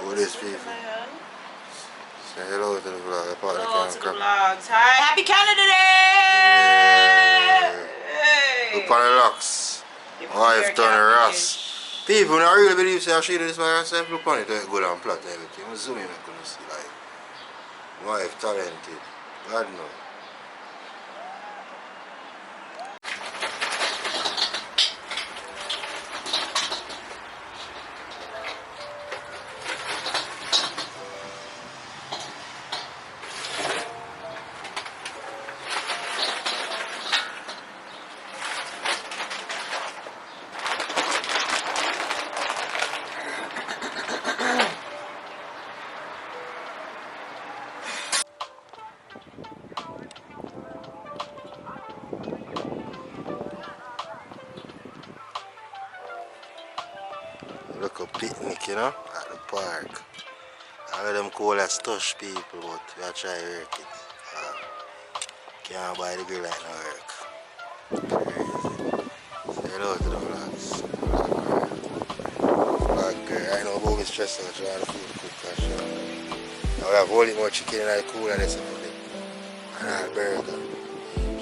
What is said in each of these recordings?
What is people? Say hello to the vlog. Hello to the vlogs. Hi, happy Canada Day! Hey. Look on the locks. Wife turn Ross. People don't really believe say she did this by herself. Look on it, good and flat and everything. I'm zooming, I couldn't see like wife talented. God no. Look a picnic, you know, at the park. All of them call us touch people, but we are trying to work it. Can't buy the grill like no work. Crazy. Say hello to the vlogs. Vlog girl. I know about me stressed out trying to food cook and shit. Now we have all more chicken in the cooler and that's everything. And a burger.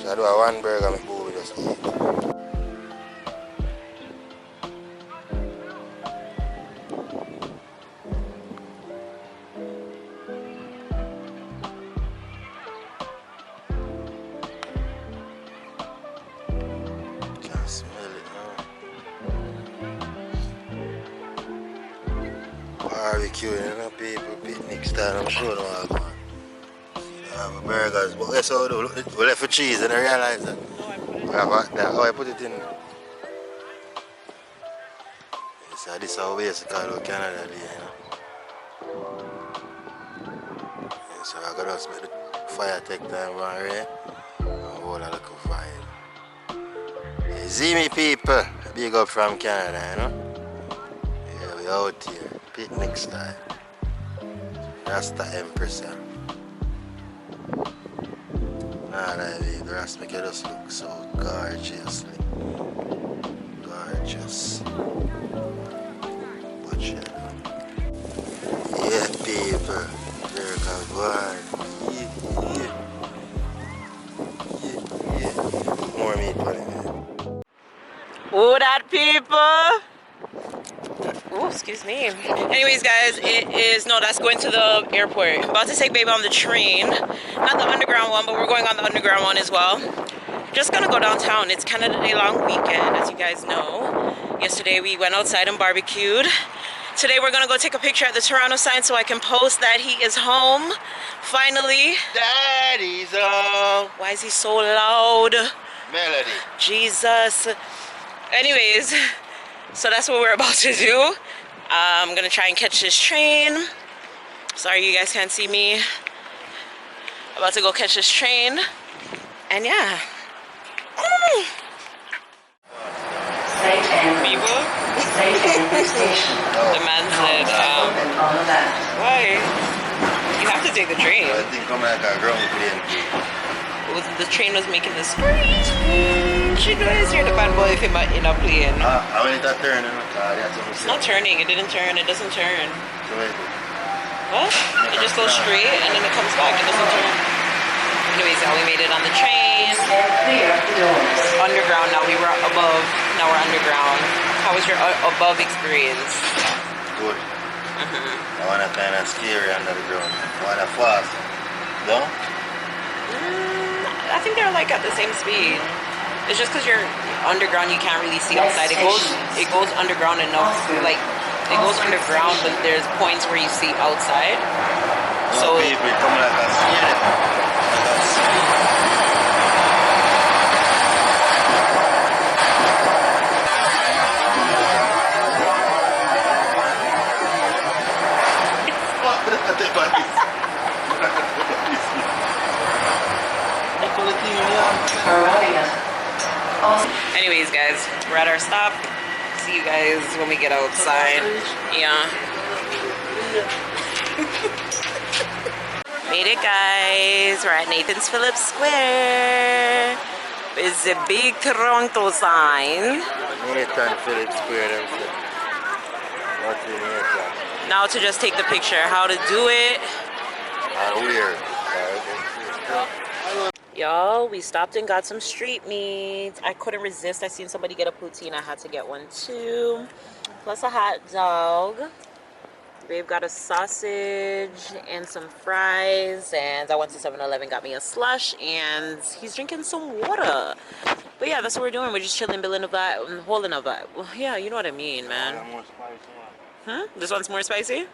So I do a one burger and my boo just eat. Barbecue, you know, people, picnic style, I'm sure no all man. They have burgers, but that's how we do. We left for cheese and I realize that. We have that. Oh, I put it in. So this is how we used to call it Canada Day, you know. Yeah, so I gotta just make the fire take time one right and hold a little fire. You see me people, big up from Canada, you know. Yeah, we out here. Picnic style. Rasta Empress. Nah, that way, the Rasta make it just look so gorgeously. Gorgeous. But yeah. Yeah, people. There goes one. Yeah. Put more meat on it, man. Oh, that people! Oh, excuse me. Anyways, guys, that's going to the airport. I'm about to take baby on the train. Not the underground one, but we're going on the underground one as well. Just gonna go downtown. It's Canada Day long weekend, as you guys know. Yesterday we went outside and barbecued. Today we're gonna go take a picture at the Toronto sign so I can post that he is home. Finally. Daddy's home. Why is he so loud? Melody. Jesus. Anyways. So that's what we're about to do. I'm gonna try and catch this train. Sorry you guys can't see me. About to go catch this train. And yeah. People? The man said, why? You have to take the train. I think I'm like a ground plane. The train was making the screech. You guys hear the bad boy if in a plane. I went to turn. It's not turning. It didn't turn. It doesn't turn. So wait. What? It just goes straight and then it comes back. It doesn't turn. Anyways, now we made it on the train. Underground. Now we were above. Now we're underground. How was your above experience? Good. I want to kind of scary under the ground. I want to fast. No? I think they're like at the same speed. It's just because you're underground, you can't really see outside. It goes underground enough, like it goes underground, but there's points where you see outside. So people come like a scary. We're at our stop. See you guys when we get outside. Yeah. Made it, guys. We're at Nathan's Phillips Square. It's a big Toronto sign. Nathan Phillips Square. What's in Nathan? Now to just take the picture. How to do it. Weird. Y'all, we stopped and got some street meats. I couldn't resist. I seen somebody get a poutine. I had to get one too. Plus a hot dog. Babe got a sausage and some fries. And I went to 7-Eleven, got me a slush. And he's drinking some water. But yeah, that's what we're doing. We're just chilling, building a vibe, holding a vibe. Well, yeah, you know what I mean, man. Huh? This one's more spicy?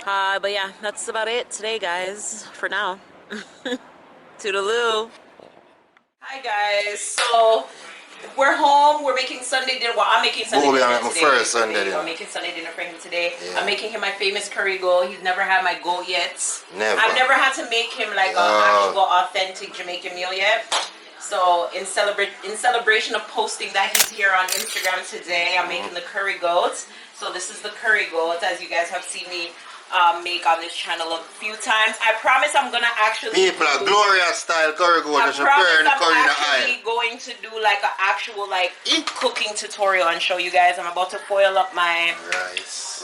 But yeah, that's about it today, guys, for now. Toodaloo. Hi, guys. So, we're home. We're making Sunday dinner. Well, I'm making Sunday dinner today. First Sunday dinner. I'm making Sunday dinner for him today. Yeah. I'm making him my famous curry goat. He's never had my goat yet. Never. I've never had to make him like an actual authentic Jamaican meal yet. So, in celebration of posting that he's here on Instagram today, I'm making the curry goat. So, this is the curry goat, as you guys have seen me make on this channel a few times. I promise I'm gonna actually people are glorious style curry goat. I promise I'm actually going to do like an actual like cooking tutorial and show you guys. I'm about to foil up my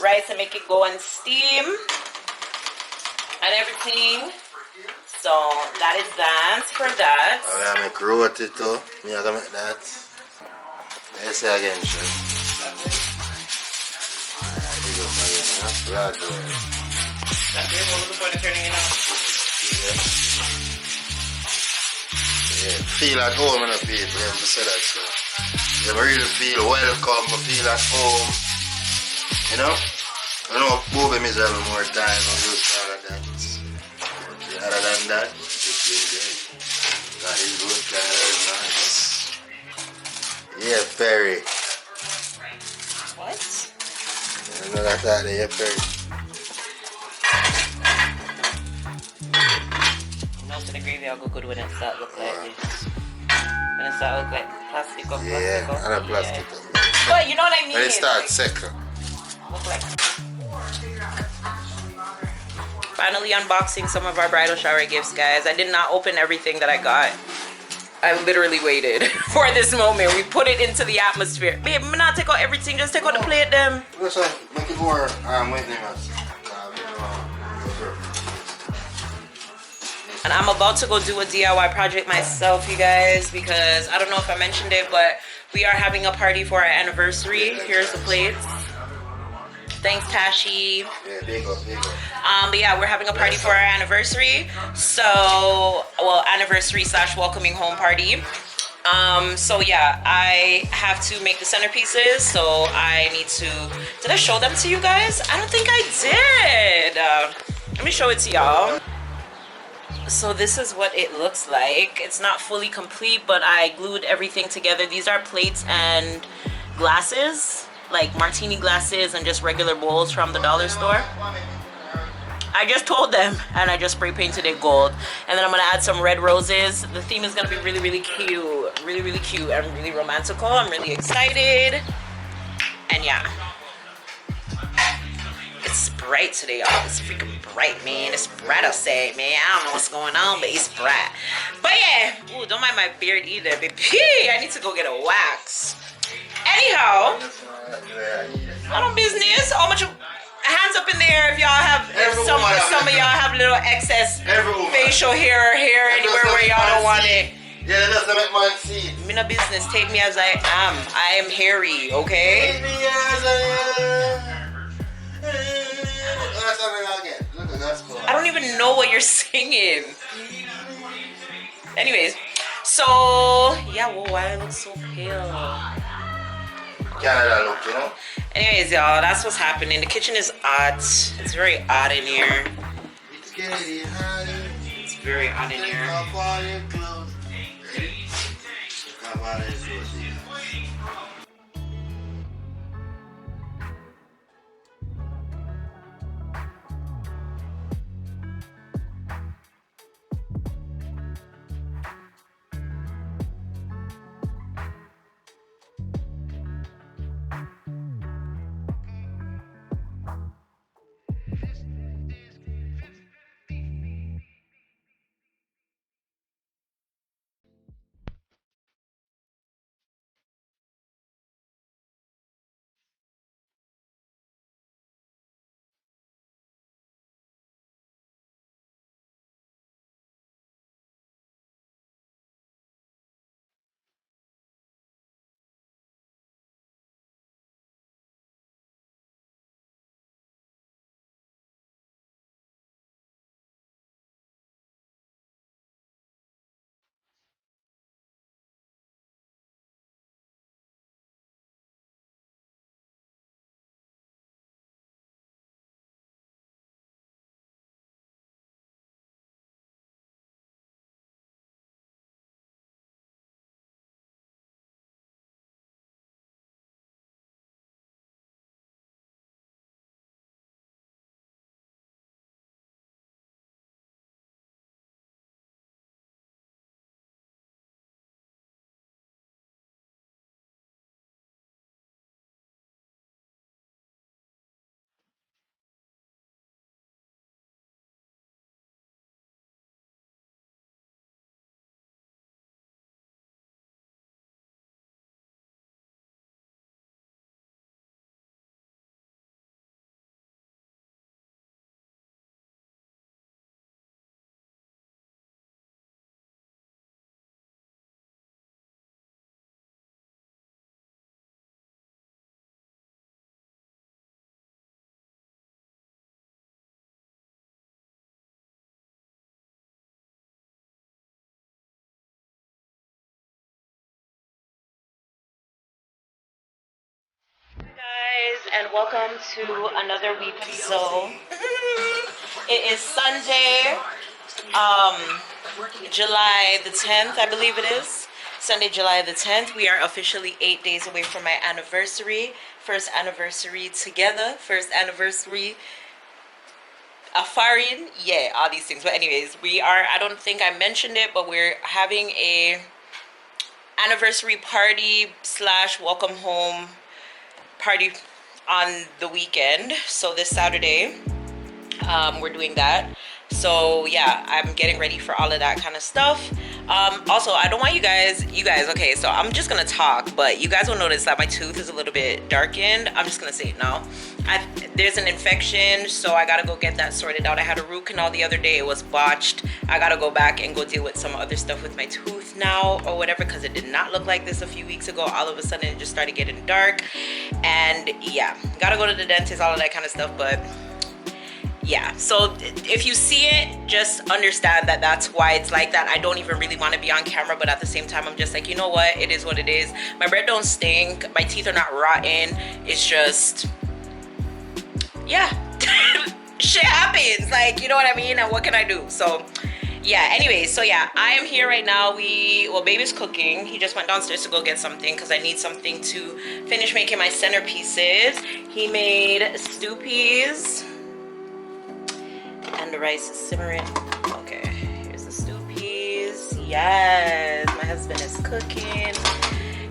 rice and make it go and steam and everything. So that is that for that. I make roti too. Me I gonna make that. Let's say again, sure. That's it. What was the point of turning it on? Yeah. Feel at home, you know, people. You have to say that, so. You really feel welcome, but feel at home. You know? I know Bobby miserable more time on those kind of things. But other than that, it's really good. That is good, nice. Yeah, Perry. What? You know that yeah, Perry. The gravy will go good when it start look like this. When it start look like plastic or yeah, and a plastic. Yeah. But you know what I mean? When it starts second. Look like. Finally unboxing some of our bridal shower gifts, guys. I did not open everything that I got. I literally waited for this moment. We put it into the atmosphere. Babe, I'm not take out everything, just take out the plate them. Listen, make it more waiting. And I'm about to go do a DIY project myself, you guys, because I don't know if I mentioned it, but we are having a party for our anniversary. Here's the plates. Thanks, Tashi. Yeah, big up. But yeah, we're having a party for our anniversary. So, well, anniversary / welcoming home party. So yeah, I have to make the centerpieces. So I need to. Did I show them to you guys? I don't think I did. Let me show it to y'all. So this is what it looks like. It's not fully complete, but I glued everything together. These are plates and glasses, like martini glasses and just regular bowls from the dollar store. I just told them, and I just spray painted it gold. And then I'm gonna add some red roses. The theme is gonna be really, really cute. Really, really cute and really romantical. I'm really excited. And yeah. It's bright today, y'all. It's freaking bright, man. It's bright outside, man. I don't know what's going on, but it's bright. But yeah, ooh, don't mind my beard either, baby. I need to go get a wax. Anyhow, I don't business. How much? Hands up in there if y'all have, if some of y'all have little excess facial hair or hair anywhere where y'all don't want it. Yeah, that's the make man see. Me no business. Take me as I am. I am hairy, okay? Take me as I am. I don't even know what you're singing. Anyways, so yeah, well, why I look so pale? Canada look, you know. Anyways, y'all, that's what's happening. The kitchen is hot. It's very hot in here. It's very hot in here. and welcome to another week of Zoe. It is Sunday, July the 10th, I believe it is. Sunday, July the 10th. We are officially 8 days away from my anniversary. First anniversary together. First anniversary Afarian. Yeah, all these things. But anyways, we are, I don't think I mentioned it, but we're having a anniversary party slash welcome home party on the weekend. So this Saturday, we're doing that. So yeah, I'm getting ready for all of that kind of stuff. Also, I don't want you guys, okay, so I'm just gonna talk, but you guys will notice that my tooth is a little bit darkened. I'm just gonna say it now. There's an infection, so I gotta go get that sorted out. I had a root canal the other day. It was botched. I gotta go back and go deal with some other stuff with my tooth now or whatever, because it did not look like this a few weeks ago. All of a sudden it just started getting dark, and yeah, gotta go to the dentist, all of that kind of stuff. But yeah, so if you see it, just understand that that's why it's like that. I don't even really want to be on camera, but at the same time, I'm just like, you know what? It is what it is. My bread don't stink. My teeth are not rotten. It's just, yeah, shit happens. Like, you know what I mean? And what can I do? So yeah, anyways, so yeah, I am here right now. Well, baby's cooking. He just went downstairs to go get something because I need something to finish making my centerpieces. He made stew peas. And the rice is simmering. Okay, here's the stew peas. Yes, my husband is cooking.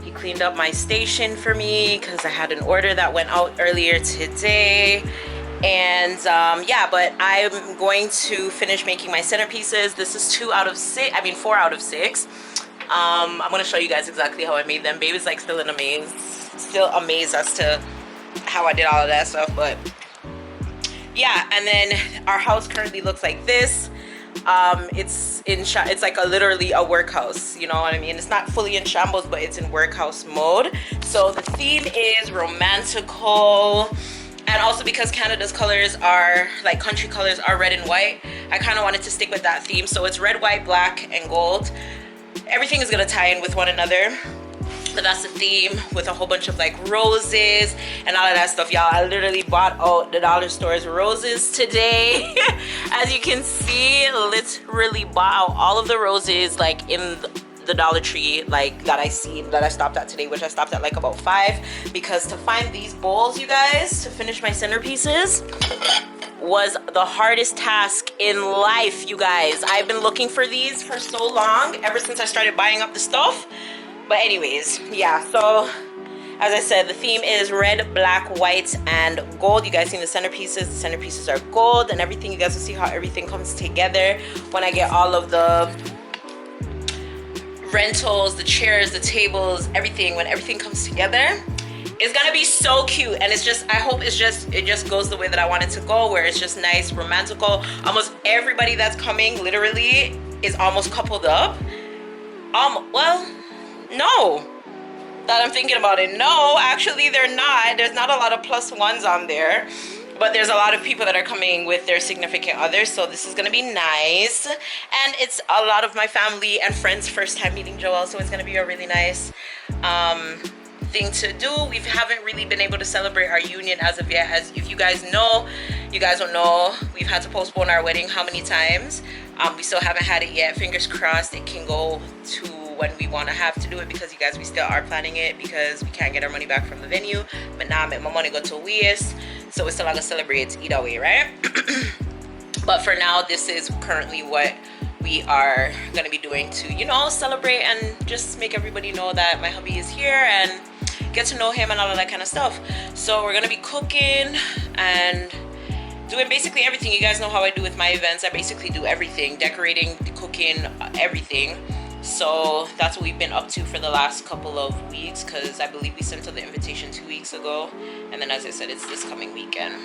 He cleaned up my station for me because I had an order that went out earlier today. And yeah, but I'm going to finish making my centerpieces. This is 4 out of 6. I'm gonna show you guys exactly how I made them. Baby's like still amazed as to how I did all of that stuff. But yeah, and then our house currently looks like this. It's like literally a workhouse, you know what I mean? It's not fully in shambles, but it's in workhouse mode. So the theme is romantical, and also because Canada's colors are like country colors are red and white, I kind of wanted to stick with that theme. So it's red, white, black, and gold. Everything is gonna tie in with one another. But that's the theme, with a whole bunch of like roses and all of that stuff, y'all. I literally bought out the dollar store's roses today. As you can see, literally bought out all of the roses like in the Dollar Tree, like that I stopped at today, which I stopped at like about 5, because to find these bowls, you guys, to finish my centerpieces was the hardest task in life, you guys. I've been looking for these for so long, ever since I started buying up the stuff. But anyways, yeah, so as I said, the theme is red, black, white, and gold. You guys seen the centerpieces. The centerpieces are gold and everything. You guys will see how everything comes together when I get all of the rentals, the chairs, the tables, everything. When everything comes together, it's gonna be so cute. And it's just, I hope it just goes the way that I want it to go, where it's just nice, romantical. Almost everybody that's coming literally is almost coupled up. Well, no, that I'm thinking about it. No, actually they're not. There's not a lot of +1s on there, but there's a lot of people that are coming with their significant others. So this is gonna be nice. And it's a lot of my family and friends' first time meeting Joel. So it's gonna be a really nice thing to do. We haven't really been able to celebrate our union as of yet. As if you guys know, you guys don't know, we've had to postpone our wedding how many times. We still haven't had it yet. Fingers crossed it can go to when we want to have to do it, because you guys, we still are planning it because we can't get our money back from the venue. But now I make my money go to ZOESHAAA, so we're still gonna celebrate either way, right? But for now, this is currently what we are gonna be doing to, you know, celebrate and just make everybody know that my hubby is here and get to know him and all of that kind of stuff. So we're gonna be cooking and doing basically everything. You guys know how I do with my events. I basically do everything: decorating, cooking, everything. So that's what we've been up to for the last couple of weeks, because I believe we sent out the invitation 2 weeks ago, and then as I said, it's this coming weekend.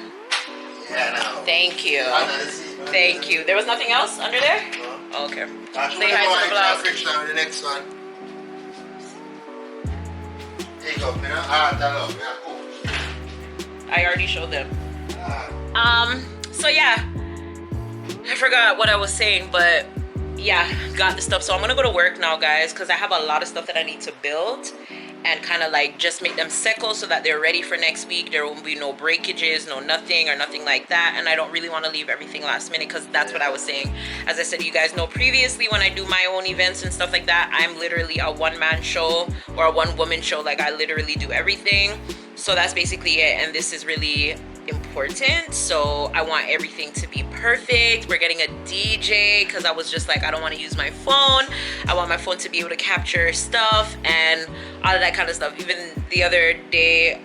Yeah, no. Thank you. Thank you. There was nothing else under there? No. Okay. Say hi to the vlog. The next one. Take up, you know? I already showed them. So yeah, I forgot what I was saying, but yeah, got the stuff. So I'm gonna go to work now, guys, because I have a lot of stuff that I need to build, and kind of like just make them settle so that they're ready for next week. There won't be no breakages, no nothing or nothing like that. And I don't really want to leave everything last minute, because that's what I was saying. As I said, you guys know previously, when I do my own events and stuff like that, I'm literally a one-man show or a one-woman show. Like, I literally do everything. So that's basically it. And this is really important, so I want everything to be perfect. We're getting a DJ because I was just like, I don't want to use my phone. I want my phone to be able to capture stuff and all of that kind of stuff. Even the other day,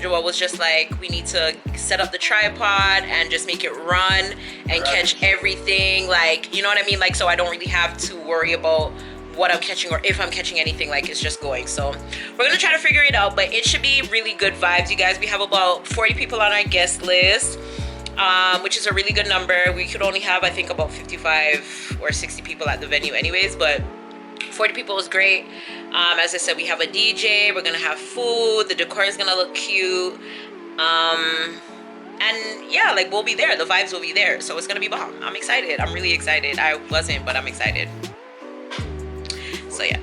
Joel was just like, we need to set up the tripod and just make it run and catch everything, like, you know what I mean, like, so I don't really have to worry about what I'm catching or if I'm catching anything. Like, it's just going. So we're gonna try to figure it out, but it should be really good vibes, you guys. We have about 40 people on our guest list, which is a really good number. We could only have, I think, about 55 or 60 people at the venue anyways, but 40 people is great. As I said, we have a DJ, we're gonna have food, the decor is gonna look cute, and yeah, like, we'll be there, the vibes will be there, so it's gonna be bomb. I'm excited. I'm really excited. I wasn't, but I'm excited. So yeah,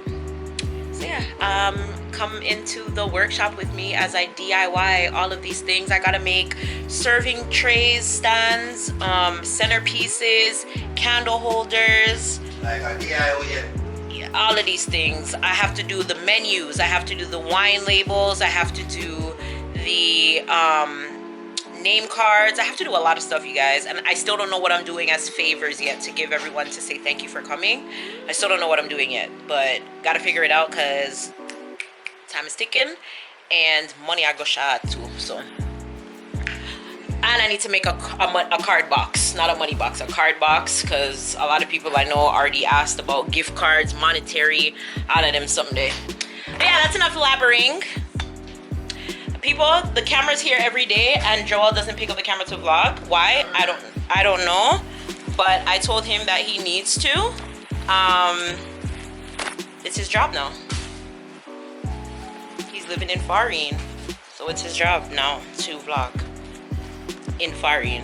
come into the workshop with me as I DIY all of these things. I gotta make serving trays, stands, centerpieces, candle holders, like a DIY. all of these things. I have to do the menus, I have to do the wine labels, I have to do the name cards. I have to do a lot of stuff, you guys, and I still don't know what I'm doing as favors yet to give everyone to say thank you for coming. I still don't know what I'm doing yet, but gotta figure it out because time is ticking and money I go shot too. So, and I need to make a card box, not a money box, a card box, because a lot of people I know already asked about gift cards, monetary, all of them someday. But yeah, that's enough blabbering. People, the camera's here every day and Joel doesn't pick up the camera to vlog. Why? I don't know, but I told him that he needs to. It's his job now. He's living in Farin, so it's his job now to vlog in Farin.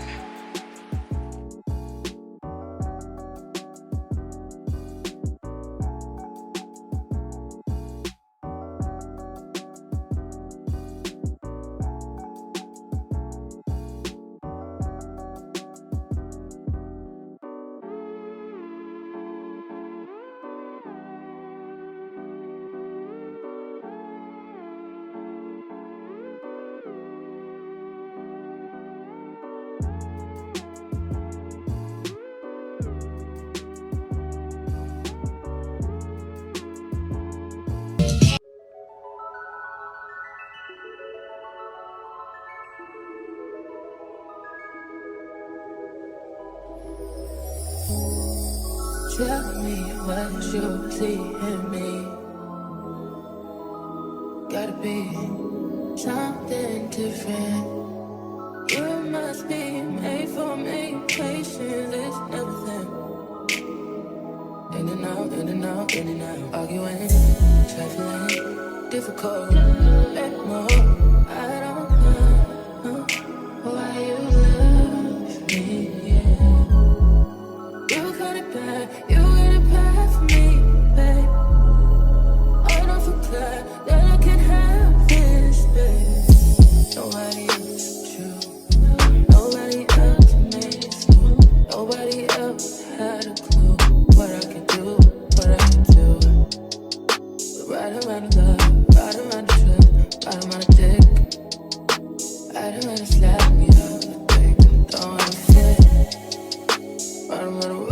Tell me what you see in me. Gotta be something different. You must be made for me. Patience is everything. In and out, in and out, in and out. Arguing, trifling, difficult. Let more. I don't know why you love me. Yeah. You got it bad. You got it bad for me, babe. I don't forget that I can have this, babe. Nobody else true. Nobody else makes you. Nobody else had a clue what I could do, what I could do. Right around the love, right around the trip, right around the dick, right around the slap me up. I think I'm throwing a fit. Right around the world,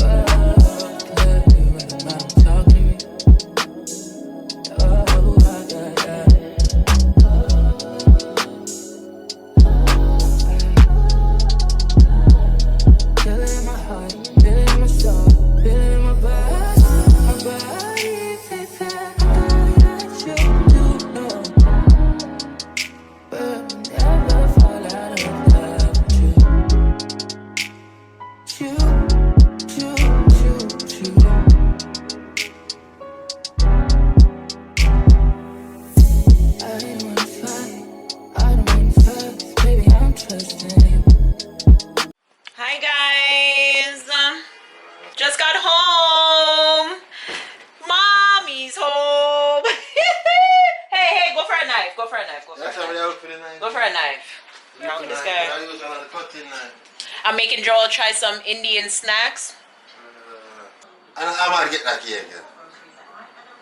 let you right around talk to me. Oh, yeah. Feel it in my heart, feel it in my soul, feel it in my body, baby. That you do know, but we'll never fall out of love with you. I don't wanna fight, I don't wanna fuss, baby, I'm trusting you. Hi guys, just got home. Mommy's home. Hey, knife. Go for a knife. Go for a knife. Go for a knife. Wrong with this guy. I'm making Joel try some Indian snacks. I'm gonna get that cake again.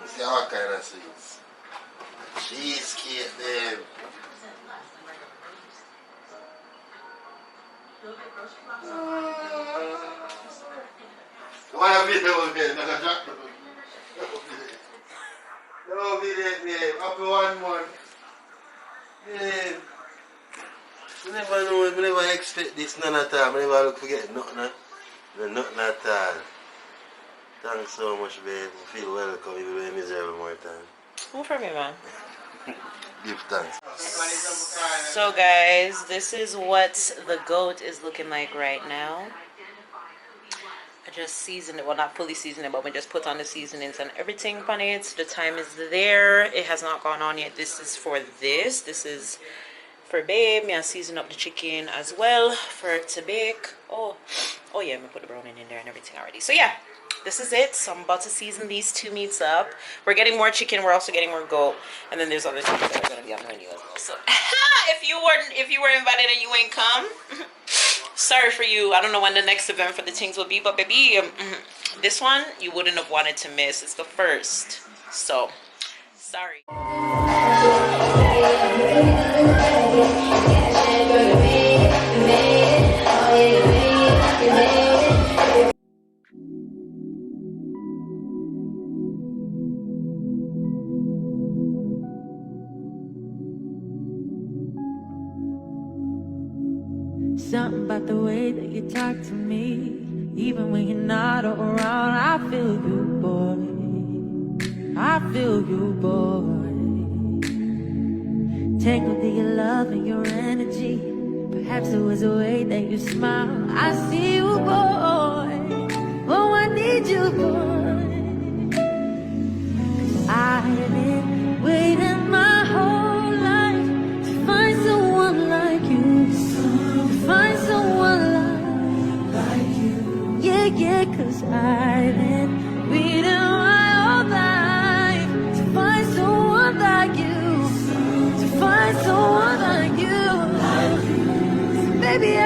See all kind of sweets. Cheesecake, babe. Why have you done, babe? No, babe. Up to 1 month. Babe. I never expect this none at all. I never look forget nothing. Nothing at all. Thanks so much, babe. I feel welcome even though I'm miserable more time. Who for me, man? Give thanks. So guys, this is what the goat is looking like right now. I just seasoned it, well not fully seasoned it, but we just put on the seasonings and everything on it. The time is there. It has not gone on yet. This is for this. This is for babe. Me I season up the chicken as well for it to bake. Oh yeah, I'm gonna put the browning in there and everything already. So yeah. This is it. So I'm about to season these 2 meats up. We're getting more chicken. We're also getting more goat, and then there's other things that are gonna be on the menu as well. So if you were invited and you ain't come, sorry for you. I don't know when the next event for the things will be, but baby, this one you wouldn't have wanted to miss. It's the first. So sorry. Something about the way that you talk to me, even when you're not around. I feel you, boy. I feel you, boy. Tangled in your love and your energy. Perhaps it was the way that you smile. I see you, boy. Oh, I need you, boy. 'Cause I've been waiting my whole life to find someone like you. Find someone like you. Yeah, 'cause I've been waiting my whole life to find someone like you. To find someone like you. Baby, I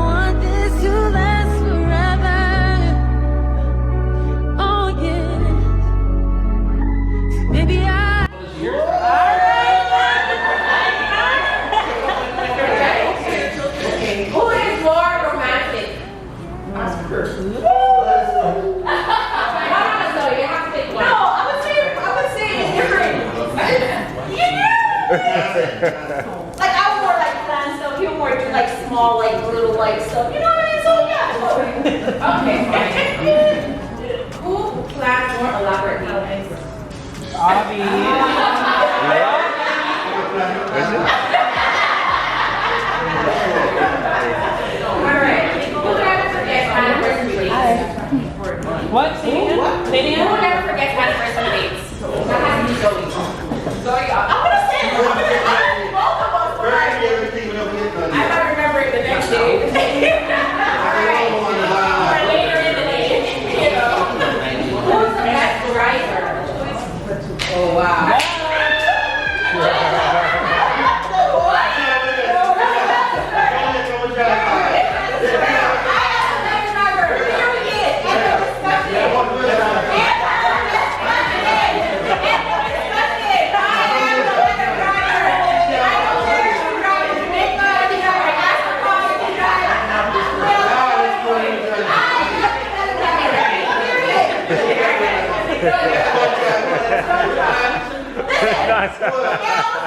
want this to last forever. Oh yeah. Baby, Who is more romantic? Oscar. You have to pick one. No, I would say it's different. Like I would more like plan stuff. You more do like small, like little, like stuff. You know what I mean? So yeah. Okay. Who plans more elaborate meals? Abby. What? Say it again? Who never forgets anniversary dates? That has to be Zoe. Zoe, I'm gonna say it. Both of us. I might remember it the next day. Alright. Or later in the day. You know. Who's the best driver? Oh wow.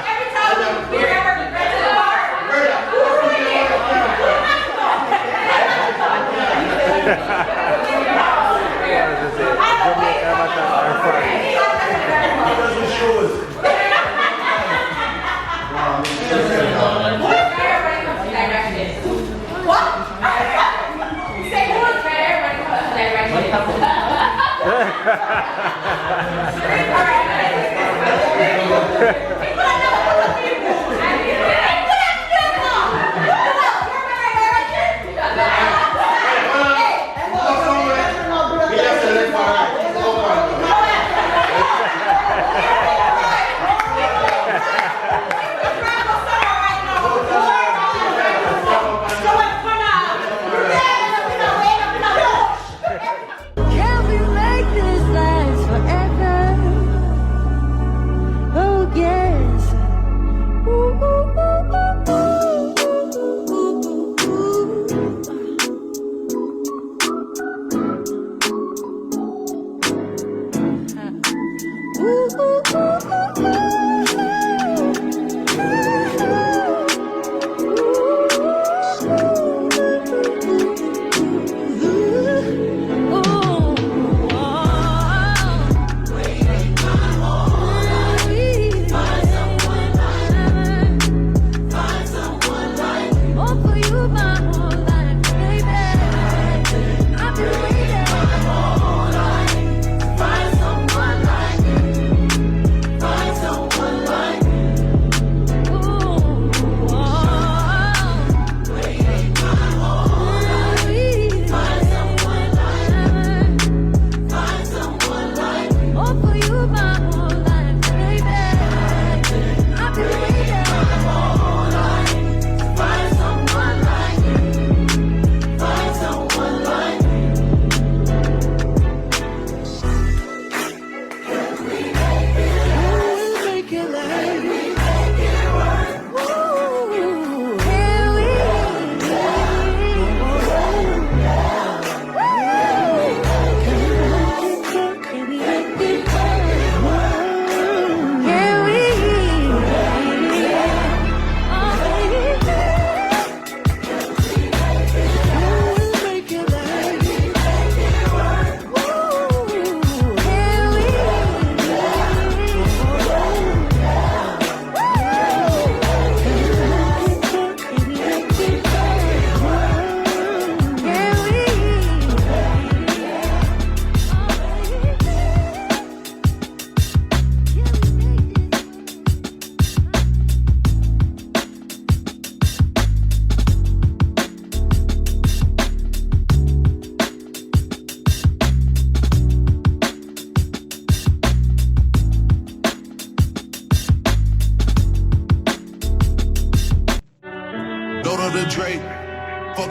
Every time we ever regret to the bar, I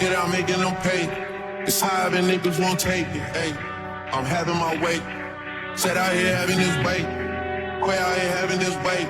it out, making them pay. It's high and niggas won't take it, ayy. I'm having my way. Said out here having this bait. Quay out here having this bait.